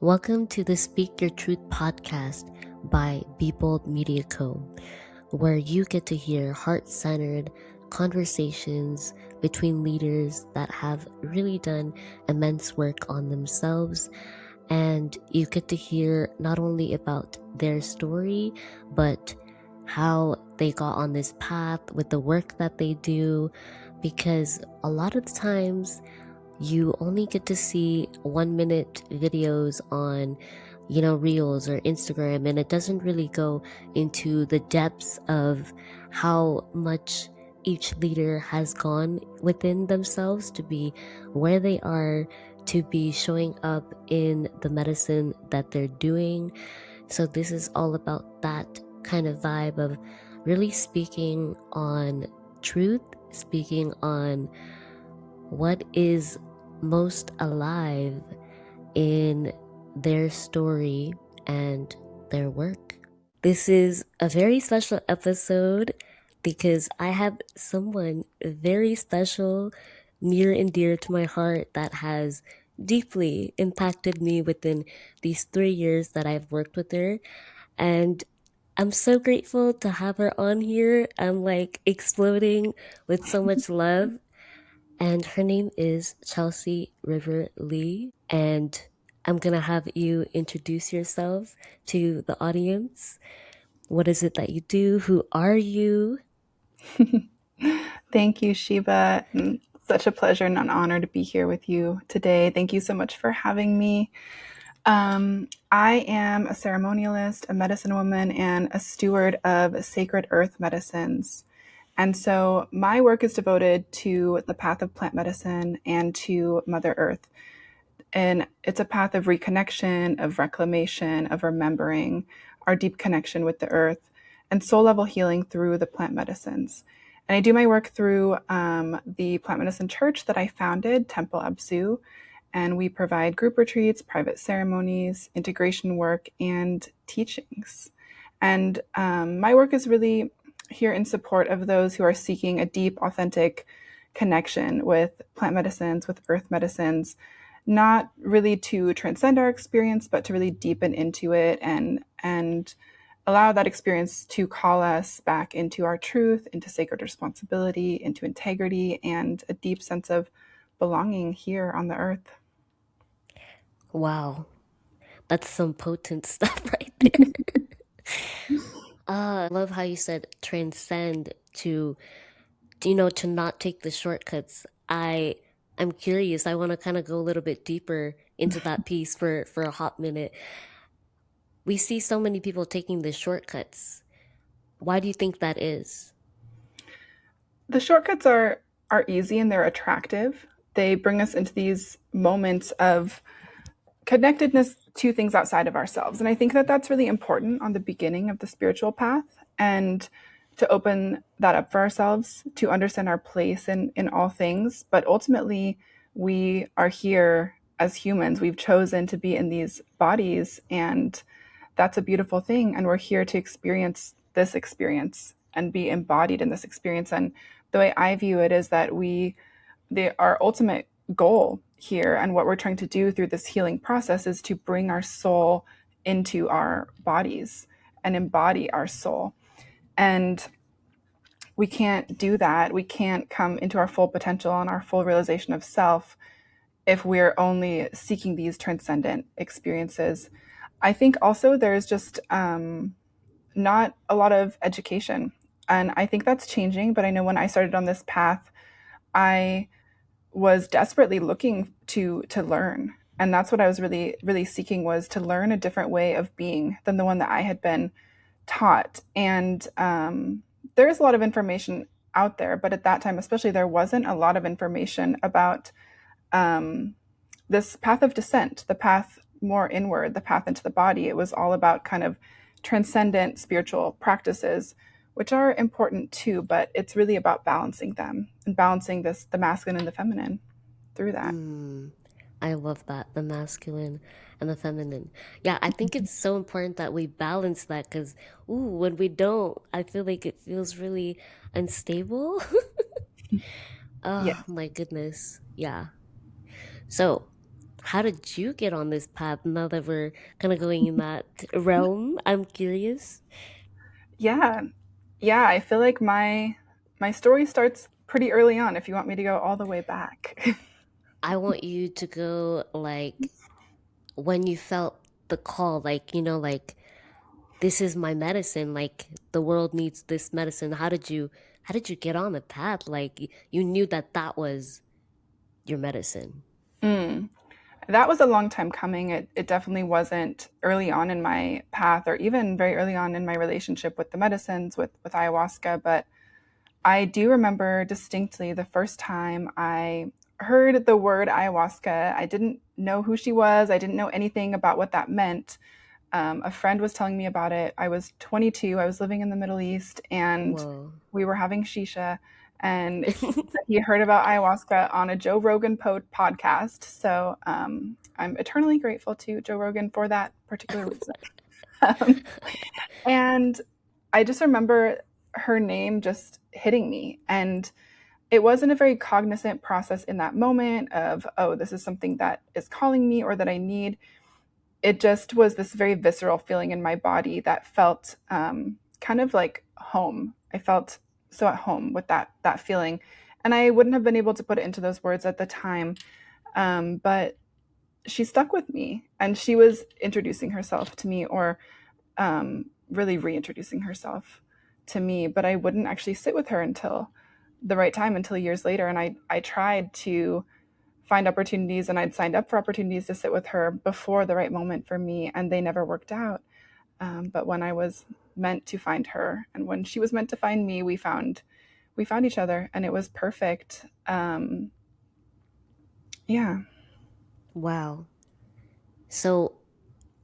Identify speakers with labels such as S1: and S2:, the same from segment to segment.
S1: Welcome to the Speak Your Truth podcast by Be Bold Media Co., where you get to hear heart-centered conversations between leaders that have really done immense work on themselves. And you get to hear not only about their story, but how they got on this path with the work that they do. Because a lot of the times, you only get to see 1 minute videos on, Reels or Instagram, and it doesn't really go into the depths of how much each leader has gone within themselves to be where they are, to be showing up in the medicine that they're doing. So this is all about that kind of vibe of really speaking on truth, speaking on what is most alive in their story and their work. This is a very special episode because I have someone very special, near and dear to my heart, that has deeply impacted me within these 3 years that I've worked with her. And I'm so grateful to have her on here. I'm like exploding with so much love. And her name is Chelsea River Leigh. And I'm going to have you introduce yourself to the audience. What is it that you do? Who are you?
S2: Thank you, Shiba. Such a pleasure and an honor to be here with you today. Thank you so much for having me. I am a ceremonialist, a medicine woman, and a steward of sacred earth medicines. And so my work is devoted to the path of plant medicine and to Mother Earth. And it's a path of reconnection, of reclamation, of remembering our deep connection with the earth and soul level healing through the plant medicines. And I do my work through the plant medicine church that I founded, Temple Absu. And we provide group retreats, private ceremonies, integration work, and teachings. And my work is really here in support of those who are seeking a deep, authentic connection with plant medicines, with earth medicines, not really to transcend our experience, but to really deepen into it and allow that experience to call us back into our truth, into sacred responsibility, into integrity, and a deep sense of belonging here on the earth.
S1: Wow, that's some potent stuff right there. I love how you said transcend to, to not take the shortcuts. I'm curious. I want to kind of go a little bit deeper into that piece for a hot minute. We see so many people taking the shortcuts. Why do you think that is?
S2: The shortcuts are easy and they're attractive. They bring us into these moments of connectedness to things outside of ourselves. And I think that that's really important on the beginning of the spiritual path, and to open that up for ourselves, to understand our place in all things. But ultimately, we are here as humans. We've chosen to be in these bodies, and that's a beautiful thing. And we're here to experience this experience and be embodied in this experience. And the way I view it is that our ultimate goal here and what we're trying to do through this healing process is to bring our soul into our bodies and embody our soul. And we can't do that. We can't come into our full potential and our full realization of self if we're only seeking these transcendent experiences. I think also there's just not a lot of education. And I think that's changing. But I know when I started on this path, I was desperately looking to learn. And that's what I was really, really seeking, was to learn a different way of being than the one that I had been taught. And there is a lot of information out there, but at that time, especially, there wasn't a lot of information about this path of descent, the path more inward, the path into the body. It was all about kind of transcendent spiritual practices, which are important too, but it's really about balancing them and balancing the masculine and the feminine through that.
S1: I love that, the masculine and the feminine. Yeah, I think it's so important that we balance that because, when we don't, I feel like it feels really unstable. Oh
S2: Yeah.
S1: my goodness. Yeah. So, how did you get on this path now that we're kind of going in that realm? I'm curious.
S2: Yeah. Yeah, I feel like my story starts pretty early on if you want me to go all the way back.
S1: I want you to go like when you felt the call, like, like this is my medicine, like the world needs this medicine. How did you get on the path? Like you knew that that was your medicine.
S2: Mm. That was a long time coming. It definitely wasn't early on in my path or even very early on in my relationship with the medicines, with ayahuasca. But I do remember distinctly the first time I heard the word ayahuasca. I didn't know who she was, I didn't know anything about what that meant. A friend was telling me about it. I was 22. I was living in the Middle East, and
S1: Whoa.
S2: we were having shisha. And he heard about ayahuasca on a Joe Rogan podcast. So I'm eternally grateful to Joe Rogan for that particular reason. Um, and I just remember her name just hitting me. And it wasn't a very cognizant process in that moment of, oh, this is something that is calling me or that I need. It just was this very visceral feeling in my body that felt kind of like home. I felt so at home with that feeling, and I wouldn't have been able to put it into those words at the time. But she stuck with me, and she was introducing herself to me, or really reintroducing herself to me. But I wouldn't actually sit with her until the right time, until years later. And I tried to find opportunities, and I'd signed up for opportunities to sit with her before the right moment for me, and they never worked out. But when I was meant to find her, and when she was meant to find me, we found each other, and it was perfect. Yeah.
S1: Wow. So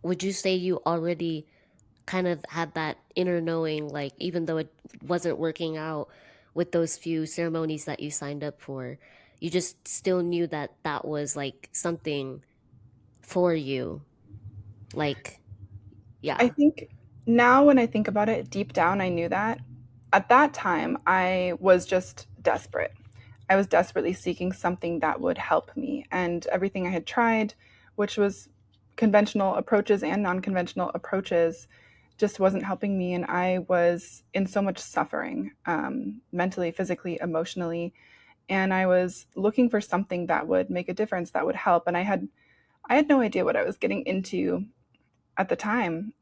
S1: would you say you already kind of had that inner knowing, like even though it wasn't working out with those few ceremonies that you signed up for, you just still knew that that was like something for you? Like,
S2: I
S1: yeah.
S2: think now when I think about it, deep down, I knew that. At that time, I was just desperate. I was desperately seeking something that would help me. And everything I had tried, which was conventional approaches and non conventional approaches, just wasn't helping me. And I was in so much suffering, mentally, physically, emotionally. And I was looking for something that would make a difference, that would help. And I had no idea what I was getting into at the time.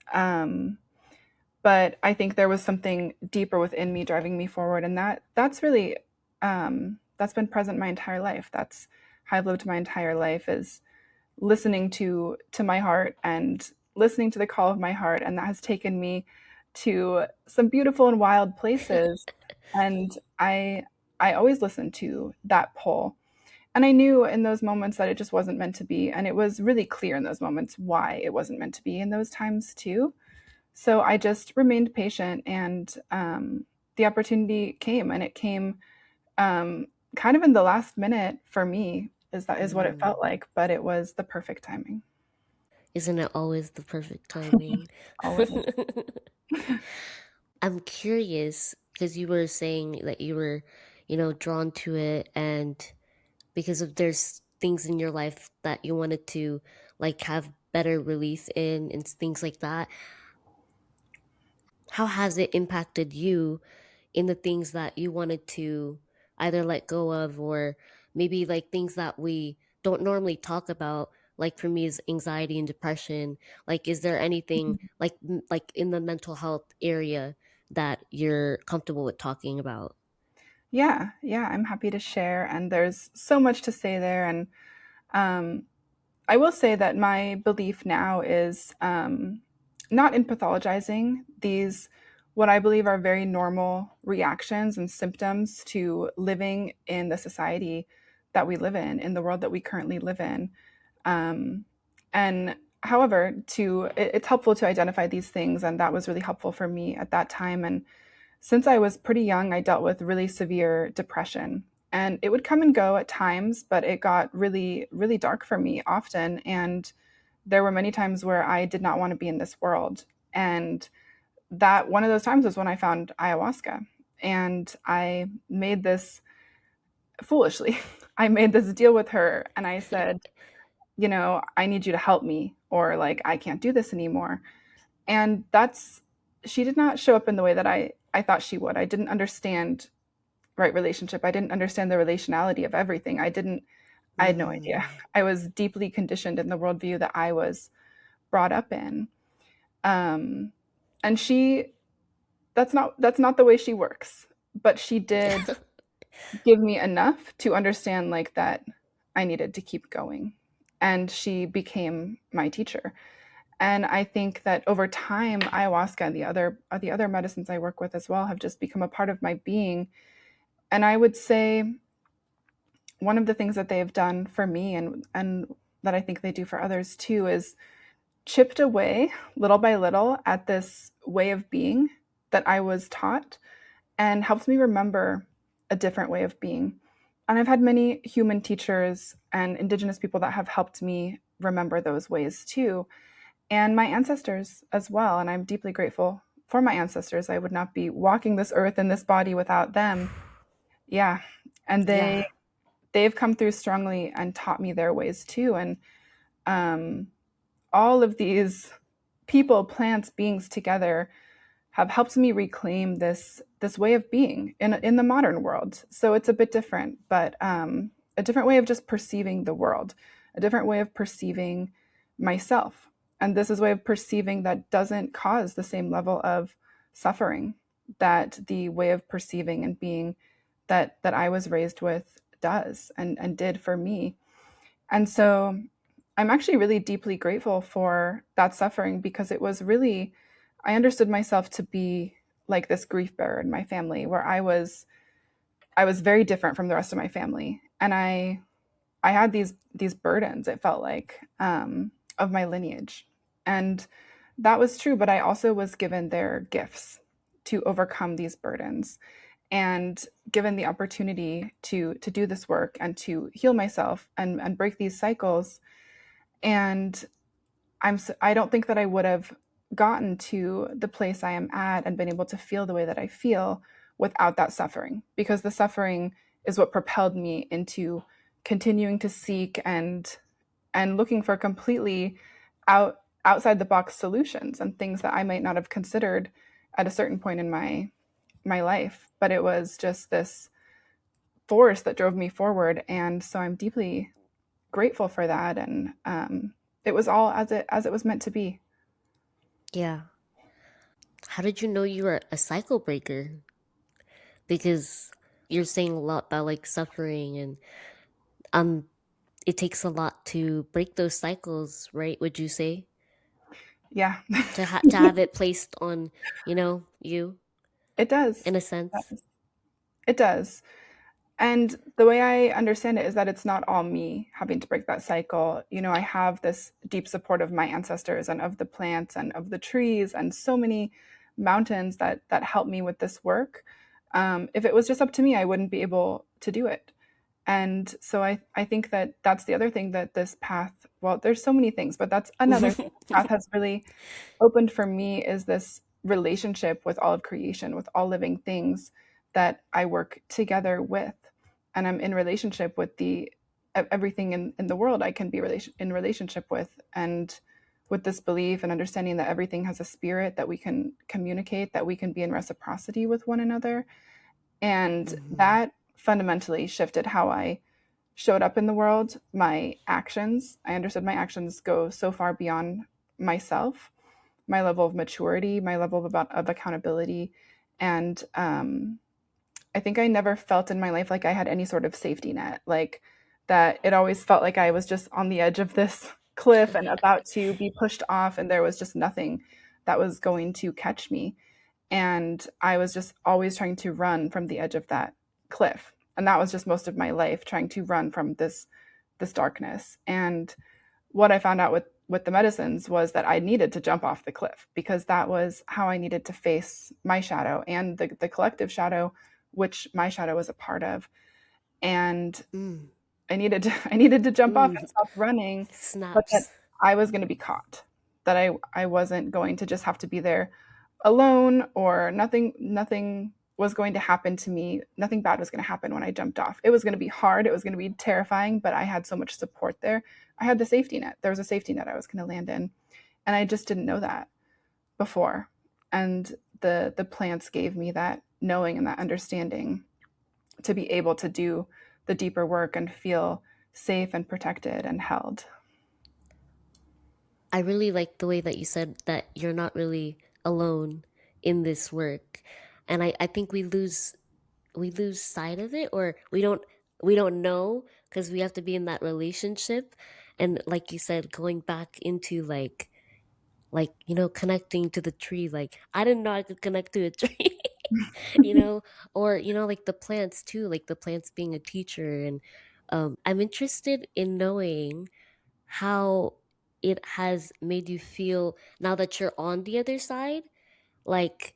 S2: But I think there was something deeper within me driving me forward, and that's really that's been present my entire life. That's how I've lived my entire life, is listening to my heart and listening to the call of my heart, and that has taken me to some beautiful and wild places. And I always listened to that pull. And I knew in those moments that it just wasn't meant to be. And it was really clear in those moments why it wasn't meant to be in those times, too. So I just remained patient, and the opportunity came, and it came kind of in the last minute for me. Is what it
S1: Mm.
S2: felt like, but it was the perfect timing.
S1: Isn't it always the perfect timing?
S2: Always.
S1: I'm curious because you were saying that you were, drawn to it, and because of there's things in your life that you wanted to like have better relief in and things like that. How has it impacted you in the things that you wanted to either let go of, or maybe like things that we don't normally talk about? Like for me is anxiety and depression. Like is there anything like like in the mental health area that you're comfortable with talking about?
S2: Yeah, yeah, I'm happy to share. And there's so much to say there. And um, I will say that my belief now is not in pathologizing these, what I believe are very normal reactions and symptoms to living in the society that we live in the world that we currently live in. Um, and however, it's helpful to identify these things, and that was really helpful for me at that time. And since I was pretty young, I dealt with really severe depression. And it would come and go at times, but it got really, really dark for me often. And there were many times where I did not want to be in this world. And that one of those times was when I found ayahuasca. And I made this foolishly, I made this deal with her. And I said, I need you to help me, or like, I can't do this anymore. And she did not show up in the way that I thought she would. I didn't understand right relationship. I didn't understand the relationality of everything. I had no idea.
S1: Mm.
S2: I was deeply conditioned in the worldview that I was brought up in. Um, and that's not the way she works. But she did give me enough to understand like that I needed to keep going. And she became my teacher. And I think that over time, ayahuasca and the other medicines I work with as well have just become a part of my being. And I would say one of the things that they have done for me, and that I think they do for others too, is chipped away little by little at this way of being that I was taught, and helped me remember a different way of being. And I've had many human teachers and indigenous people that have helped me remember those ways too, and my ancestors as well. And I'm deeply grateful for my ancestors. I would not be walking this earth in this body without them. Yeah. And
S1: Yeah.
S2: they've come through strongly and taught me their ways too. And um, all of these people, plants, beings together have helped me reclaim this way of being in the modern world. So it's a bit different, but a different way of just perceiving the world, a different way of perceiving myself. And this is a way of perceiving that doesn't cause the same level of suffering that the way of perceiving and being that I was raised with does, and did for me. And so I'm actually really deeply grateful for that suffering, because it was really, I understood myself to be like this grief bearer in my family, where I was very different from the rest of my family. And I had these burdens, it felt like, of my lineage. And that was true, but I also was given their gifts to overcome these burdens, and given the opportunity to do this work and to heal myself and break these cycles. And I don't think that I would have gotten to the place I am at and been able to feel the way that I feel without that suffering, because the suffering is what propelled me into continuing to seek and looking for completely outside the box solutions and things that I might not have considered at a certain point in my life. But it was just this force that drove me forward, and so I'm deeply grateful for that. And it was all as it was meant to be.
S1: Yeah. How did you know you were a cycle breaker? Because you're saying a lot about like suffering, and um it takes a lot to break those cycles, right? Would you say?
S2: Yeah.
S1: To have it placed on, you,
S2: It does.
S1: in a sense.
S2: It does. And the way I understand it is that it's not all me having to break that cycle. I have this deep support of my ancestors and of the plants and of the trees and so many mountains that help me with this work. If it was just up to me, I wouldn't be able to do it. And so I think that that's the other thing that this path, well, there's so many things, but that's another thing this path has really opened for me, is this relationship with all of creation, with all living things that I work together with. And I'm in relationship with the everything in the world I can be in relationship with, and with this belief and understanding that everything has a spirit, that we can communicate, that we can be in reciprocity with one another. And
S1: Hmm.
S2: that fundamentally shifted how I showed up in the world. My actions, I understood my actions go so far beyond myself, my level of maturity, my level of accountability. And I think I never felt in my life like I had any sort of safety net, like that it always felt like I was just on the edge of this cliff and about to be pushed off, and there was just nothing that was going to catch me. And I was just always trying to run from the edge of that cliff. And that was just most of my life, trying to run from this darkness. And what I found out with the medicines was that I needed to jump off the cliff, because that was how I needed to face my shadow and the collective shadow, which my shadow was a part of. And
S1: Mm.
S2: I needed to jump off and
S1: Mm.
S2: stop running, but that
S1: Snaps.
S2: I was going to be caught, that I wasn't going to just have to be there alone, or nothing was going to happen to me. Nothing bad was going to happen when I jumped off. It was going to be hard. It was going to be terrifying, but I had so much support there. I had the safety net. There was a safety net I was going to land in, and I just didn't know that before. And the plants gave me that knowing and that understanding to be able to do the deeper work and feel safe and protected and held.
S1: I really like the way that you said that you're not really alone in this work. And I think we lose sight of it, or we don't know because we have to be in that relationship. And like you said, going back into connecting to the tree, like I didn't know I could connect to a tree. you know or like the plants too, like the plants being a teacher. And I'm interested in knowing how it has made you feel now that you're on the other side. Like,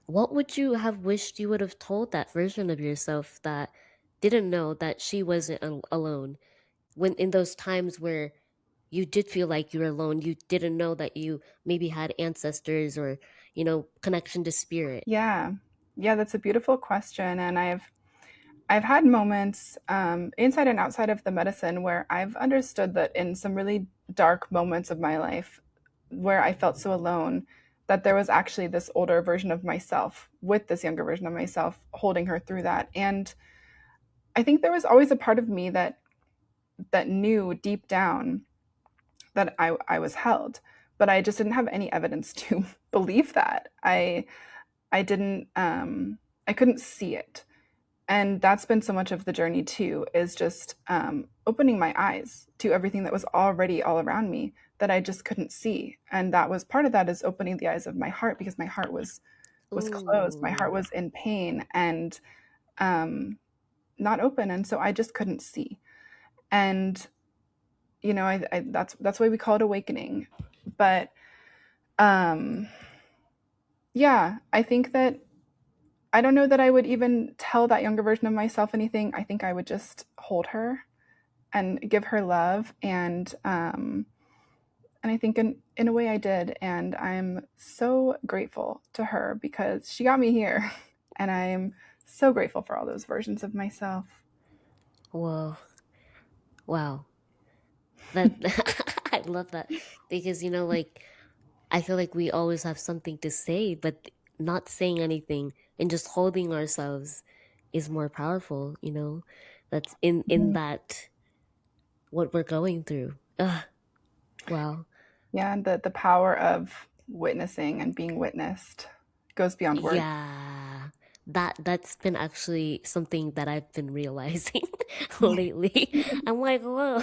S1: what would you have wished you would have told that version of yourself that didn't know that she wasn't alone, when in those times where you did feel like you were alone, you didn't know that you maybe had ancestors or connection to spirit?
S2: Yeah. Yeah, that's a beautiful question. And I've had moments inside and outside of the medicine where I've understood that in some really dark moments of my life where I felt so alone, that there was actually this older version of myself with this younger version of myself holding her through that. And I think there was always a part of me that knew deep down that I was held, but I just didn't have any evidence to believe that. I didn't I couldn't see it. And that's been so much of the journey too, is just opening my eyes to everything that was already all around me that I just couldn't see. And that was part of that, is opening the eyes of my heart, because my heart was closed. My heart
S1: Ooh.
S2: was in pain and not open, and so I just couldn't see. And that's why we call it awakening. But um, yeah, I think that I don't know that I would even tell that younger version of myself anything. I think I would just hold her and give her love, and I think in a way I did, and I'm so grateful to her because she got me here, and I'm so grateful for all those versions of myself.
S1: Whoa. Wow. That I love that, because like I feel like we always have something to say, but not saying anything and just holding ourselves is more powerful. That's in
S2: Mhm.
S1: that what we're going through. Ugh, wow.
S2: Yeah, and the power of witnessing and being witnessed goes beyond words.
S1: Yeah. That's been actually something that I've been realizing lately. I'm like, whoa,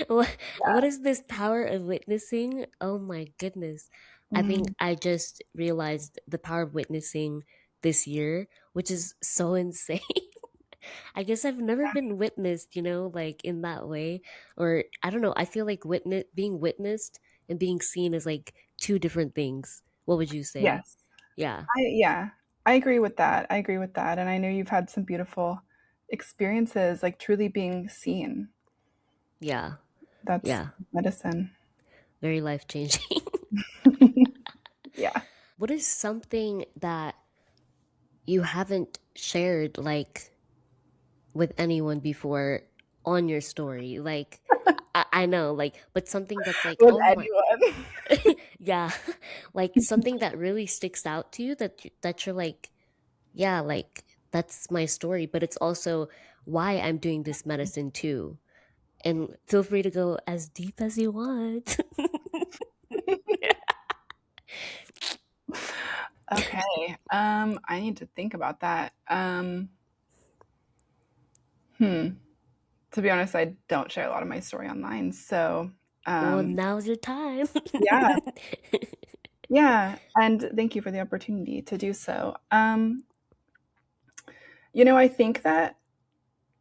S1: what is this power of witnessing? Oh my goodness. I think
S2: Mm,
S1: I just realized the power of witnessing this year, which is so insane. I guess I've never been witnessed, like in that way. Or I don't know, I feel like being witnessed and being seen is like two different things. What would you say?
S2: yes.
S1: Yeah.
S2: Yeah, I agree with that. I agree with that. And I know you've had some beautiful experiences, like truly being seen.
S1: Yeah.
S2: That's
S1: Yeah.
S2: medicine.
S1: Very life changing.
S2: Yeah.
S1: What is something that you haven't shared like with anyone before on your story? Like I know, like, but something that's like,
S2: With
S1: oh my,
S2: anyone.
S1: yeah, like something that really sticks out to you that you're like, yeah, like that's my story, but it's also why I'm doing this medicine too. And feel free to go as deep as you want.
S2: Okay. I need to think about that. Hmm. To be honest, I don't share a lot of my story online. So,
S1: Well,
S2: um,
S1: now's your time.
S2: yeah, yeah. And thank you for the opportunity to do so. I think that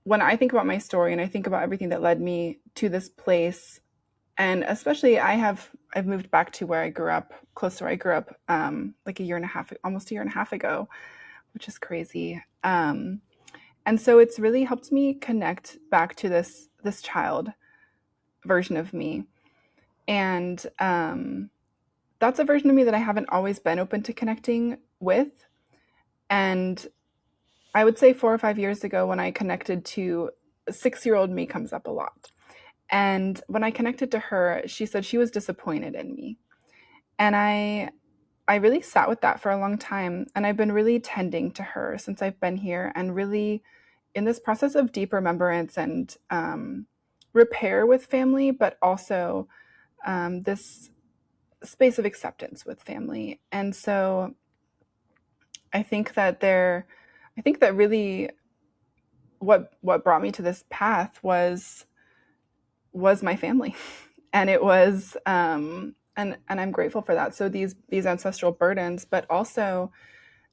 S2: when I think about my story and I think about everything that led me to this place, and especially I've moved back to where I grew up, close to where I grew up, like a year and a half, almost a year and a half ago, which is crazy. And so it's really helped me connect back to this child version of me, and that's a version of me that I haven't always been open to connecting with. And I would say 4 or 5 years ago, when I connected to 6-year-old me, comes up a lot. And when I connected to her, she said she was disappointed in me. And I really sat with that for a long time. And I've been really tending to her since I've been here, and really in this process of deep remembrance and repair with family, but also this space of acceptance with family. And so I think that really what brought me to this path was my family. And it was and I'm grateful for that. So these ancestral burdens, but also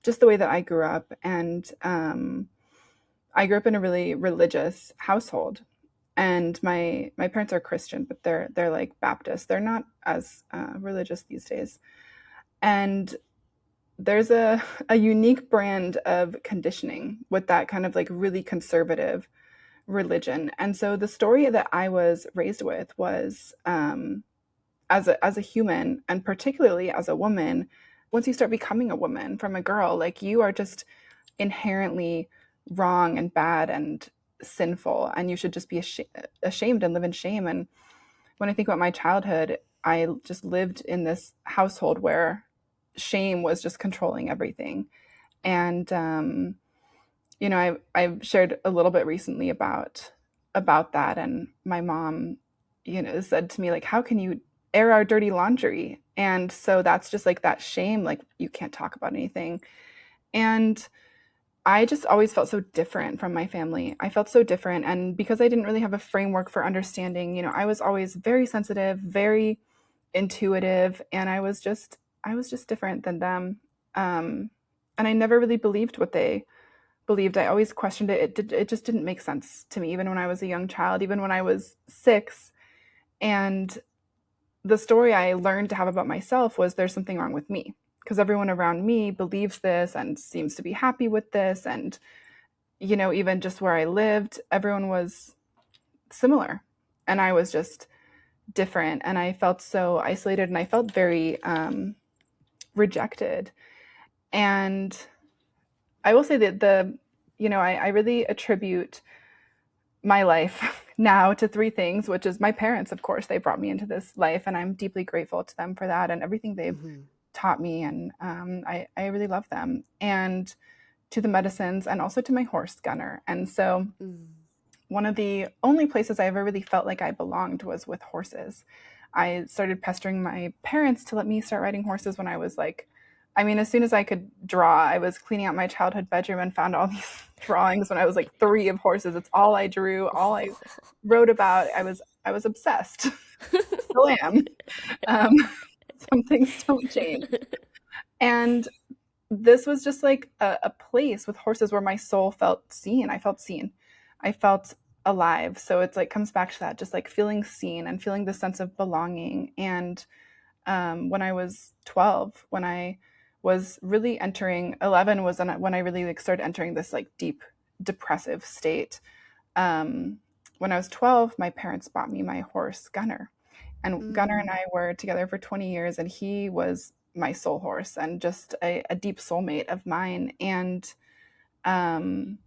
S2: just the way that I grew up. And I grew up in a really religious household. And my parents are Christian, but they're like Baptist. They're not as religious these days. And there's a unique brand of conditioning with that kind of like really conservative religion. And so the story that I was raised with was as a human, and particularly as a woman, once you start becoming a woman from a girl, like you are just inherently wrong and bad and sinful, and you should just be ashamed and live in shame. And when I think about my childhood, I just lived in this household where shame was just controlling everything. And I've shared a little bit recently about that, and my mom, said to me, like, how can you air our dirty laundry? And so that's just like that shame, like you can't talk about anything. And I just always felt so different from my family. I felt so different. And because I didn't really have a framework for understanding, I was always very sensitive, very intuitive, and I was just different than them. And I never really believed what they believed. I always questioned it. It just didn't make sense to me, even when I was a young child, even when I was 6. And the story I learned to have about myself was there's something wrong with me, because everyone around me believes this and seems to be happy with this. And, even just where I lived, everyone was similar. And I was just different. And I felt so isolated, and I felt very rejected. And I will say that I really attribute my life now to 3 things, which is my parents, of course. They brought me into this life, and I'm deeply grateful to them for that and everything they've
S1: Mm-hmm.
S2: taught me. And I really love them. And to the medicines, and also to my horse, Gunner. And so
S1: Mm.
S2: one of the only places I ever really felt like I belonged was with horses. I started pestering my parents to let me start riding horses when I was like, as soon as I could draw, I was cleaning out my childhood bedroom and found all these drawings when I was like 3 of horses. It's all I drew, all I wrote about. I was obsessed. Still am. Um, some things don't change. And this was just like a place with horses where my soul felt seen. I felt seen. I felt alive. So it's like comes back to that, just like feeling seen and feeling the sense of belonging. And when I was 12, when I was really entering 11 was when I really like started entering this like deep depressive state. When I was 12, my parents bought me my horse Gunner, and Gunner and
S1: Mm.
S2: I were together for 20 years, and he was my soul horse and just a deep soulmate of mine. And um,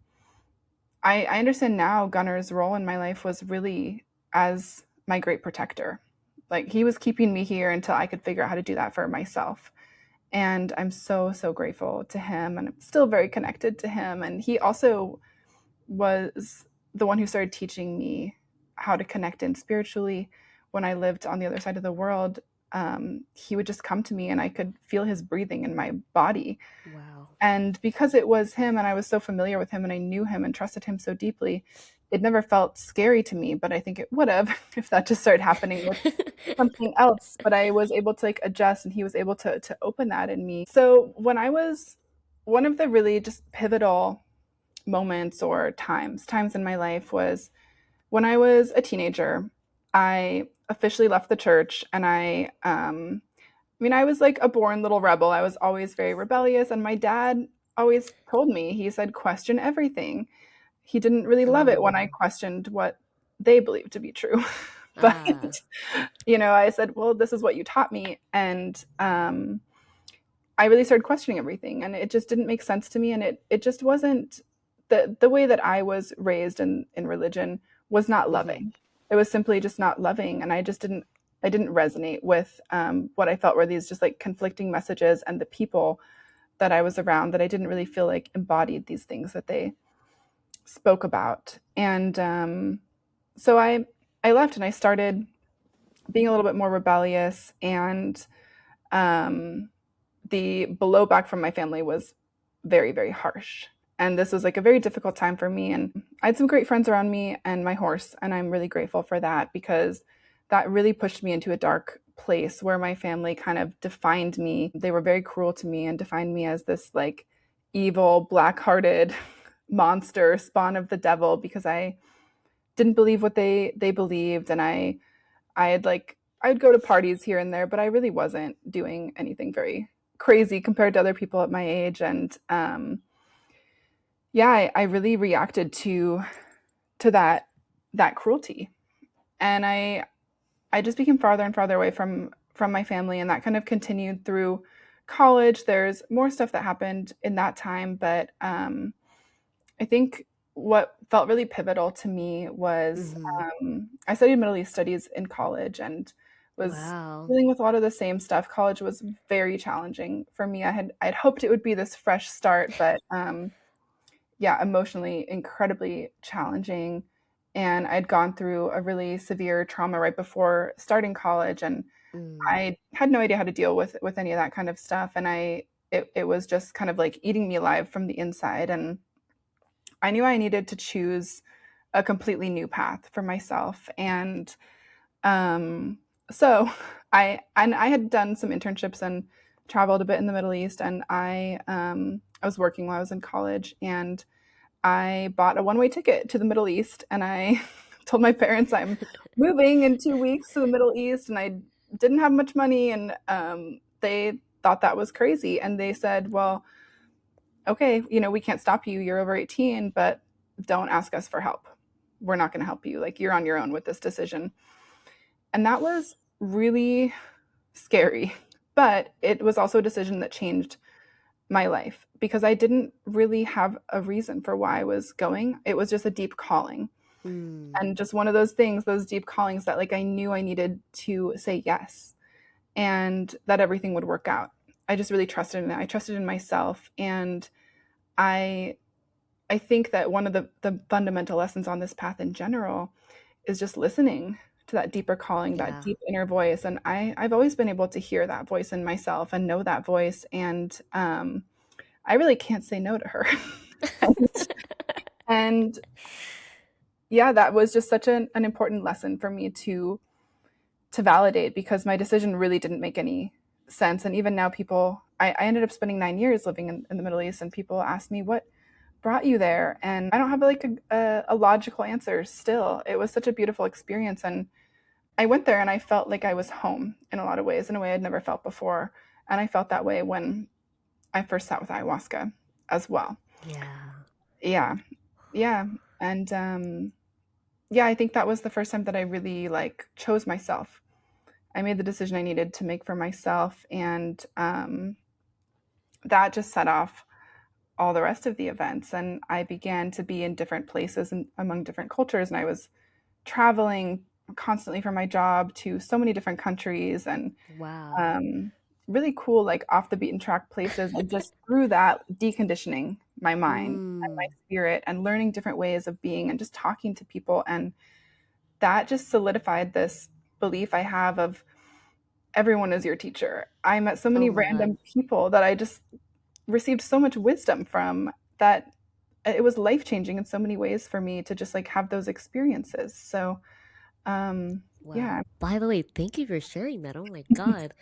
S2: I understand now Gunner's role in my life was really as my great protector. Like he was keeping me here until I could figure out how to do that for myself. And I'm so, so grateful to him, and I'm still very connected to him. And he also was the one who started teaching me how to connect in spiritually. When I lived on the other side of the world, he would just come to me, and I could feel his breathing in my body.
S1: Wow.
S2: And because it was him, and I was so familiar with him, and I knew him and trusted him so deeply, it never felt scary to me. But I think it would have if that just started happening with something else. But I was able to like adjust, and he was able to open that in me. So when I was one of the really just pivotal moments or times in my life was when I was a teenager. I officially left the church, and I was like a born little rebel. I was always very rebellious, and my dad always told me, he said, question everything. He didn't really love it when I
S1: Oh.
S2: questioned what they believed to be true. But,
S1: Ah.
S2: I said, well, this is what you taught me. And I really started questioning everything, and it just didn't make sense to me. And it just wasn't the way that I was raised in religion was not
S1: Mm-hmm.
S2: loving. it was simply just not loving. And I didn't resonate with what I felt were these just like conflicting messages, and the people that I was around that I didn't really feel like embodied these things that they spoke about. And so I left and I started being a little bit more rebellious, and um, the blowback from my family was very, very harsh. And this was like a very difficult time for me. And I had some great friends around me and my horse. And I'm really grateful for that, because that really pushed me into a dark place where my family kind of defined me. They were very cruel to me and defined me as this like evil, black hearted monster, spawn of the devil, because I didn't believe what they believed. And I had like, I would go to parties here and there, but I really wasn't doing anything very crazy compared to other people at my age. And yeah, I really reacted to that cruelty, and I just became farther and farther away from my family, and that kind of continued through college. There's more stuff that happened in that time, but I think what felt really pivotal to me was
S1: Mm-hmm.
S2: I studied Middle East studies in college and was
S1: Wow.
S2: dealing with a lot of the same stuff. College was very challenging for me. I'd hoped it would be this fresh start, but yeah, emotionally incredibly challenging. And I'd gone through a really severe trauma right before starting college, and
S1: Mm.
S2: I had no idea how to deal with any of that kind of stuff. And it was just kind of like eating me alive from the inside. And I knew I needed to choose a completely new path for myself. And so I had done some internships and traveled a bit in the Middle East, and I was working while I was in college, and I bought a one-way ticket to the Middle East, and I told my parents I'm moving in 2 weeks to the Middle East, and I didn't have much money, and they thought that was crazy, and they said, "Well, okay, we can't stop you. You're over 18, but don't ask us for help. We're not going to help you. Like, you're on your own with this decision." And that was really scary, but it was also a decision that changed my life, because I didn't really have a reason for why I was going. It was just a deep calling,
S1: Mm.
S2: and just one of those things, those deep callings that like I knew I needed to say yes, and that everything would work out. I just really trusted in it. I trusted in myself, and I I think that one of the fundamental lessons on this path in general is just listening to that deeper calling, that
S1: Yeah.
S2: deep inner voice. And I've always been able to hear that voice in myself and know that voice. And I really can't say no to her. And yeah, that was just such an important lesson for me to validate, because my decision really didn't make any sense. And even now, I ended up spending 9 years living in the Middle East, and people ask me, what brought you there? And I don't have like a logical answer still. It was such a beautiful experience. And I went there and I felt like I was home in a lot of ways, in a way I'd never felt before. And I felt that way when I first sat with ayahuasca as well.
S1: Yeah.
S2: Yeah. Yeah. And yeah, I think that was the first time that I really like chose myself. I made the decision I needed to make for myself. And that just set off all the rest of the events. And I began to be in different places and among different cultures. And I was traveling constantly for my job to so many different countries, and
S1: Wow.
S2: um, really cool, like off the beaten track places. And just through that, deconditioning my mind and my
S1: Mm.
S2: spirit, and learning different ways of being, and just talking to people. And that just solidified this belief I have of everyone is your teacher. I met so
S1: Oh
S2: many
S1: my God.
S2: random people that I just received so much wisdom from, that it was life changing in so many ways for me to just like have those experiences. So
S1: Wow.
S2: yeah.
S1: By the way, thank you for sharing that. Oh my God.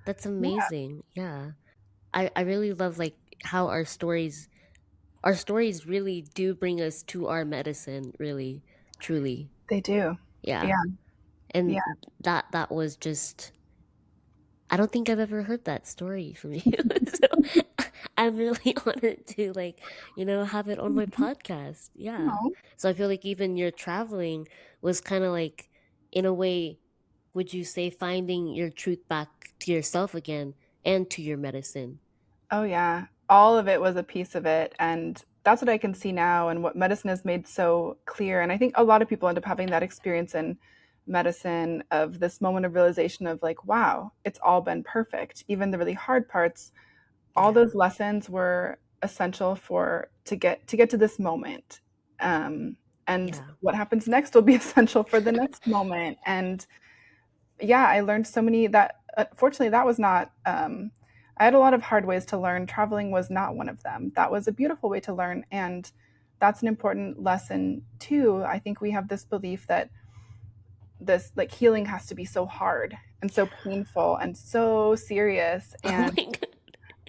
S1: That's
S2: Yeah,
S1: amazing. Yeah. I really love like how our stories really do bring us to our medicine, really, truly.
S2: they do.
S1: Yeah.
S2: Yeah,
S1: And
S2: yeah,
S1: that was just I don't think I've ever heard that story from you. So I'm really honored to have it on my
S2: mhm.
S1: podcast. Yeah.
S2: No.
S1: So I feel like even your traveling was kind of like, in a way, would you say finding your truth back to yourself again and to your medicine?
S2: Oh yeah, all of it was a piece of it. And that's what I can see now, and what medicine has made so clear. And I think a lot of people end up having that experience in medicine, of this moment of realization of like, wow, it's all been perfect. Even the really hard parts, all
S1: Yeah.
S2: those lessons were essential for to get to this moment. And
S1: Yeah.
S2: what happens next will be essential for the next moment. And yeah, I learned so many that fortunately that was not I had a lot of hard ways to learn. Traveling was not one of them. That was a beautiful way to learn, and that's an important lesson too. I think we have this belief that this like healing has to be so hard and so painful and so serious.
S1: Oh
S2: And
S1: my god.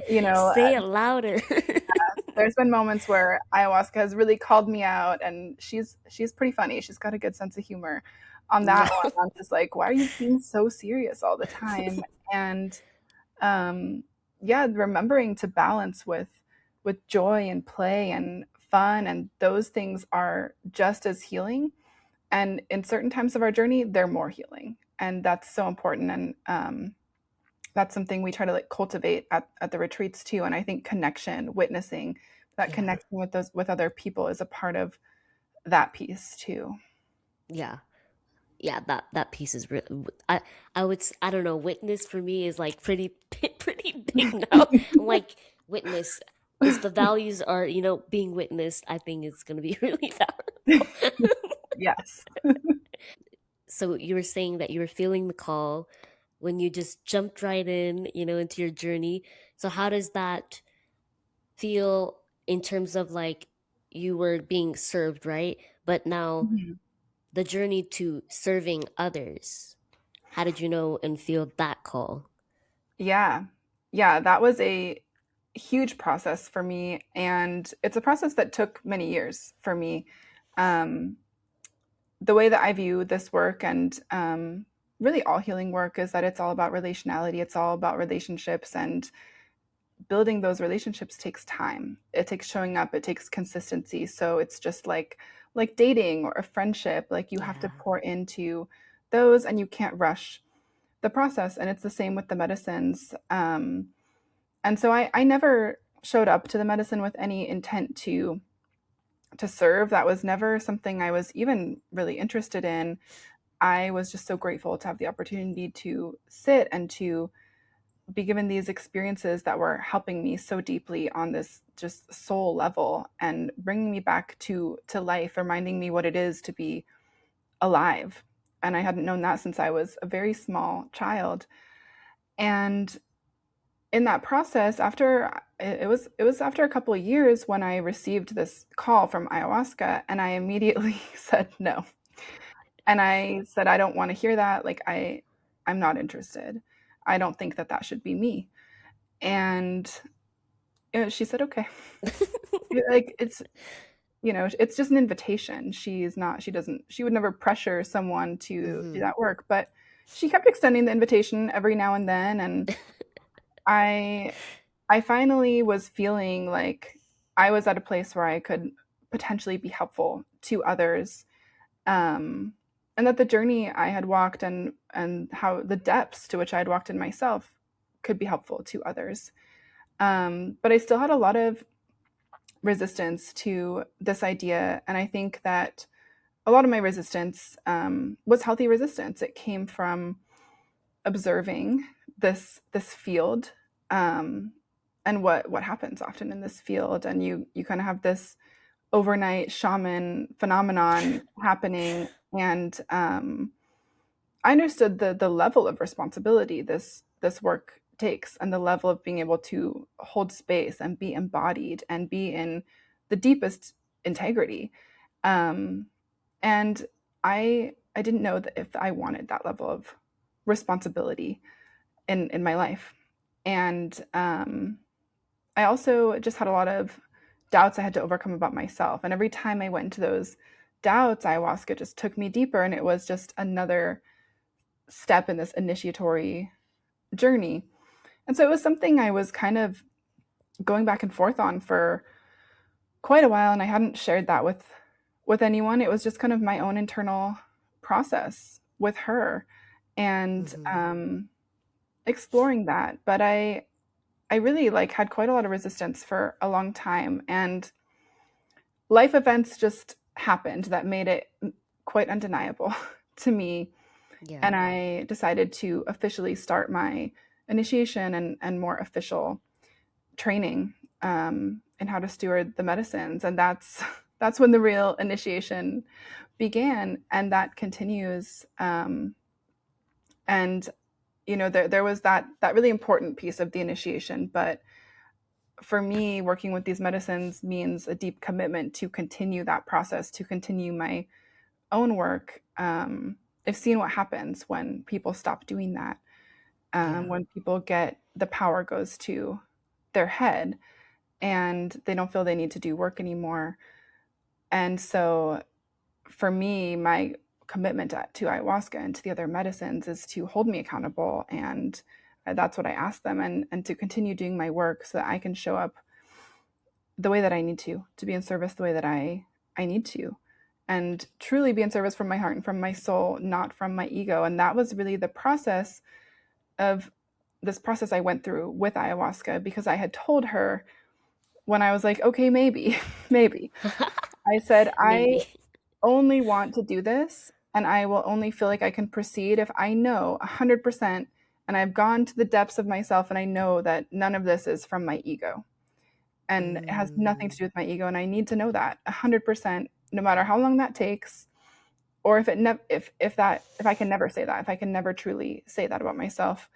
S2: you know,
S1: Say it louder.
S2: there's been moments where ayahuasca has really called me out, and she's pretty funny. She's got a good sense of humor. On that
S1: Yeah.
S2: one, I'm just like, why are you being so serious all the time? And um, yeah, remembering to balance with joy and play and fun, and those things are just as healing. And in certain times of our journey, they're more healing, and that's so important. And that's something we try to like cultivate at the retreats too. And I think connection, witnessing that
S1: Yeah.
S2: connection with those with other people is a part of that piece too.
S1: Yeah. Yeah, that piece is real. I would I don't know, witness for me is like pretty pretty big now. I'm like, witness is the values are, being witnessed, I think is going to be really powerful.
S2: Yes.
S1: So you were saying that you were feeling the call when you just jumped right in, into your journey. So how does that feel in terms of like you were being served, right? But now
S2: Mhm.
S1: the journey to serving others. How did you know and feel that call?
S2: Yeah. Yeah, that was a huge process for me, and it's a process that took many years for me. Um, the way that I view this work and really all healing work is that it's all about relationality. It's all about relationships, and building those relationships takes time. It takes showing up. It takes consistency. So it's just like dating or a friendship. Like you have to
S1: Yeah.
S2: pour into those, and you can't rush the process. And it's the same with the medicines. And so I never showed up to the medicine with any intent to serve. That was never something I was even really interested in. I was just so grateful to have the opportunity to sit and to be given these experiences that were helping me so deeply on this just soul level and bringing me back to life, reminding me what it is to be alive. And I hadn't known that since I was a very small child. And in that process, after it was after a couple of years when I received this call from ayahuasca, and I immediately said no. And I said, I don't want to hear that. Like I'm not interested. I don't think that that should be me. And she said, okay. Like it's just an invitation. She would never pressure someone to do
S1: Hmm.
S2: that work, but she kept extending the invitation every now and then. And I, I finally was feeling like I was at a place where I could potentially be helpful to others. Um, and that the journey I had walked and how the depths to which I had walked in myself could be helpful to others. But I still had a lot of resistance to this idea. And I think that a lot of my resistance was healthy resistance. It came from observing this field, um, and what happens often in this field. And you kind of have this overnight shaman phenomenon happening. And I understood the level of responsibility this work takes, and the level of being able to hold space and be embodied and be in the deepest integrity. Um, and I didn't know that if I wanted that level of responsibility in my life. And I also just had a lot of doubts I had to overcome about myself. And every time I went into those doubts, ayahuasca just took me deeper, and it was just another step in this initiatory journey. And so it was something I was kind of going back and forth on for quite a while, and I hadn't shared that with anyone. It was just kind of my own internal process with her, and
S1: Hmm.
S2: exploring that. But I really like had quite a lot of resistance for a long time, and life events just happened that made it quite undeniable to me.
S1: Yeah.
S2: And I decided to officially start my initiation and more official training in how to steward the medicines. And that's when the real initiation began, and that continues. And there was that really important piece of the initiation. But for me, working with these medicines means a deep commitment to continue that process, to continue my own work. I've seen what happens when people stop doing that,
S1: Yeah.
S2: when people get the power goes to their head and they don't feel they need to do work anymore. And so for me, my commitment to ayahuasca and to the other medicines is to hold me accountable. And that's what I ask them, and to continue doing my work so that I can show up the way that I need to be in service the way that I need to, and truly be in service from my heart and from my soul, not from my ego. And that was really the process of this process I went through with ayahuasca, because I had told her when I was like, okay, maybe, maybe. I said, I
S1: Maybe.
S2: only want to do this, and I will only feel like I can proceed if I know 100%, and I've gone to the depths of myself and I know that none of this is from my ego. And it has nothing to
S1: Mm,
S2: do with my ego, and I need to know that 100%, no matter how long that takes, or if I can never say that, if I can never truly say that about myself.